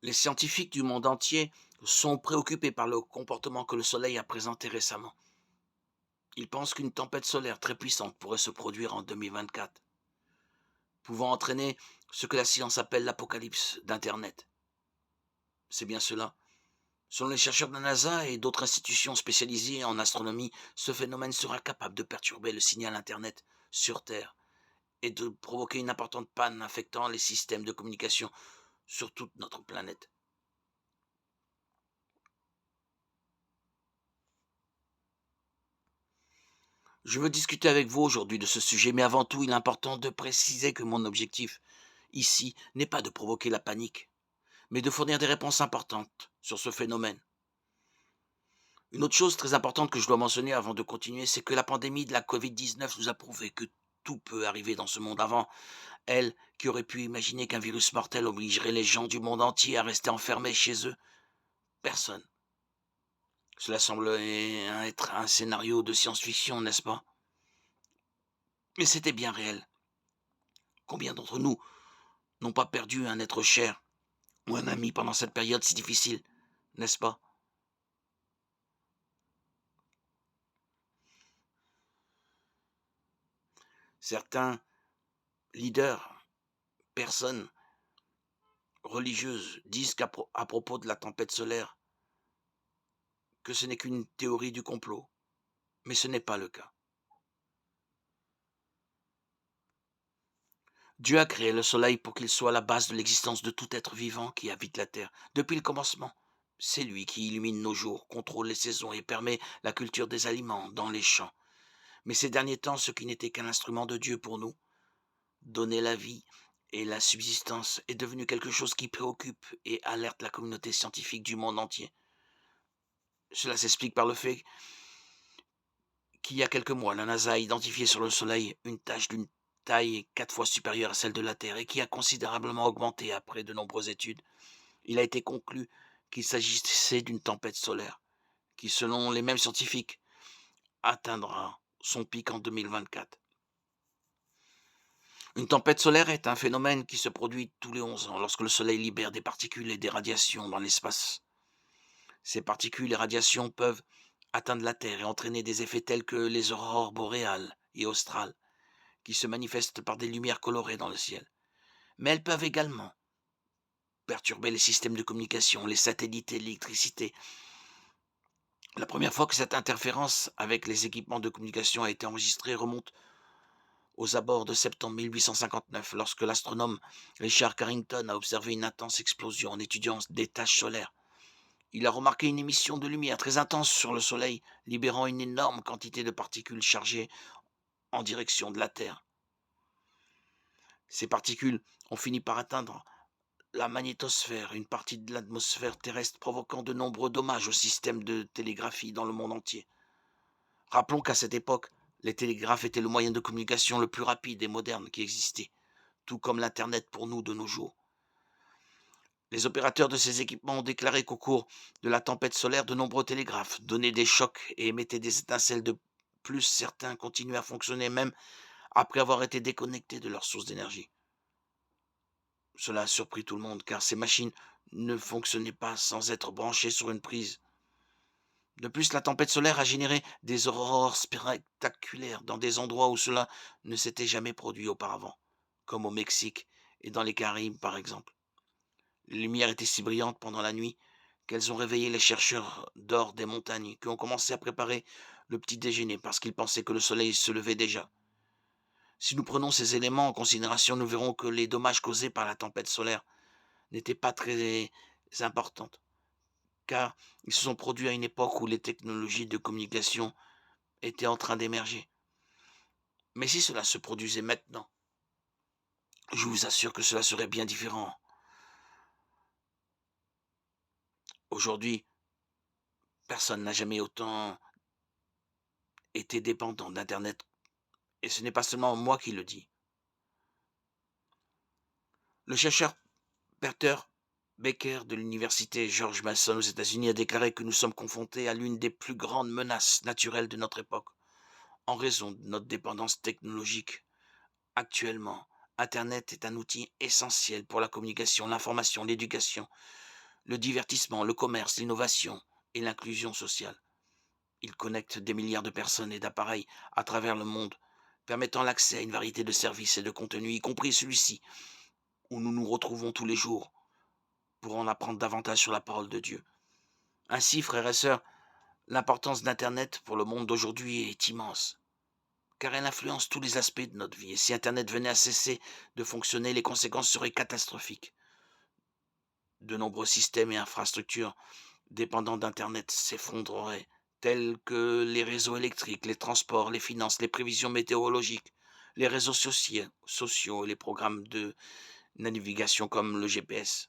Les scientifiques du monde entier sont préoccupés par le comportement que le Soleil a présenté récemment. Ils pensent qu'une tempête solaire très puissante pourrait se produire en 2024, pouvant entraîner ce que la science appelle l'apocalypse d'Internet. C'est bien cela. Selon les chercheurs de la NASA et d'autres institutions spécialisées en astronomie, ce phénomène sera capable de perturber le signal Internet sur Terre et de provoquer une importante panne affectant les systèmes de communication sur toute notre planète. Je veux discuter avec vous aujourd'hui de ce sujet, mais avant tout, il est important de préciser que mon objectif ici n'est pas de provoquer la panique, mais de fournir des réponses importantes sur ce phénomène. Une autre chose très importante que je dois mentionner avant de continuer, c'est que la pandémie de la Covid-19 nous a prouvé que tout peut arriver dans ce monde. Avant elle, qui aurait pu imaginer qu'un virus mortel obligerait les gens du monde entier à rester enfermés chez eux? Personne. Cela semble être un scénario de science-fiction, n'est-ce pas? Mais c'était bien réel. Combien d'entre nous n'ont pas perdu un être cher ou un ami pendant cette période si difficile, n'est-ce pas? Certains leaders, personnes religieuses disent à propos de la tempête solaire que ce n'est qu'une théorie du complot, mais ce n'est pas le cas. Dieu a créé le soleil pour qu'il soit la base de l'existence de tout être vivant qui habite la terre. Depuis le commencement, c'est lui qui illumine nos jours, contrôle les saisons et permet la culture des aliments dans les champs. Mais ces derniers temps, ce qui n'était qu'un instrument de Dieu pour nous, donner la vie et la subsistance, est devenu quelque chose qui préoccupe et alerte la communauté scientifique du monde entier. Cela s'explique par le fait qu'il y a quelques mois, la NASA a identifié sur le Soleil une tache d'une taille 4 fois supérieure à celle de la Terre et qui a considérablement augmenté après de nombreuses études. Il a été conclu qu'il s'agissait d'une tempête solaire qui, selon les mêmes scientifiques, atteindra son pic en 2024. Une tempête solaire est un phénomène qui se produit tous les 11 ans lorsque le Soleil libère des particules et des radiations dans l'espace. Ces particules et radiations peuvent atteindre la Terre et entraîner des effets tels que les aurores boréales et australes, qui se manifestent par des lumières colorées dans le ciel. Mais elles peuvent également perturber les systèmes de communication, les satellites et l'électricité. La première fois que cette interférence avec les équipements de communication a été enregistrée remonte aux abords de septembre 1859, lorsque l'astronome Richard Carrington a observé une intense explosion en étudiant des taches solaires. Il a remarqué une émission de lumière très intense sur le Soleil, libérant une énorme quantité de particules chargées en direction de la Terre. Ces particules ont fini par atteindre la magnétosphère, une partie de l'atmosphère terrestre, provoquant de nombreux dommages au système de télégraphie dans le monde entier. Rappelons qu'à cette époque, les télégraphes étaient le moyen de communication le plus rapide et moderne qui existait, tout comme l'Internet pour nous de nos jours. Les opérateurs de ces équipements ont déclaré qu'au cours de la tempête solaire, de nombreux télégraphes donnaient des chocs et émettaient des étincelles de plus. Certains continuaient à fonctionner même après avoir été déconnectés de leur source d'énergie. Cela a surpris tout le monde car ces machines ne fonctionnaient pas sans être branchées sur une prise. De plus, la tempête solaire a généré des aurores spectaculaires dans des endroits où cela ne s'était jamais produit auparavant, comme au Mexique et dans les Caraïbes par exemple. Les lumières étaient si brillantes pendant la nuit qu'elles ont réveillé les chercheurs d'or des montagnes qui ont commencé à préparer le petit déjeuner parce qu'ils pensaient que le soleil se levait déjà. Si nous prenons ces éléments en considération, nous verrons que les dommages causés par la tempête solaire n'étaient pas très importantes, car ils se sont produits à une époque où les technologies de communication étaient en train d'émerger. Mais si cela se produisait maintenant, je vous assure que cela serait bien différent. Aujourd'hui, personne n'a jamais autant été dépendant d'Internet. Et ce n'est pas seulement moi qui le dis. Le chercheur Peter Becker de l'université George Mason aux États-Unis a déclaré que nous sommes confrontés à l'une des plus grandes menaces naturelles de notre époque, en raison de notre dépendance technologique. Actuellement, Internet est un outil essentiel pour la communication, l'information, l'éducation. le divertissement, le commerce, l'innovation et l'inclusion sociale. Il connecte des milliards de personnes et d'appareils à travers le monde, permettant l'accès à une variété de services et de contenus, y compris celui-ci, où nous nous retrouvons tous les jours pour en apprendre davantage sur la parole de Dieu. Ainsi, frères et sœurs, l'importance d'Internet pour le monde d'aujourd'hui est immense, car elle influence tous les aspects de notre vie. Et si Internet venait à cesser de fonctionner, les conséquences seraient catastrophiques. De nombreux systèmes et infrastructures dépendants d'Internet s'effondreraient, tels que les réseaux électriques, les transports, les finances, les prévisions météorologiques, les réseaux sociaux et les programmes de navigation comme le GPS.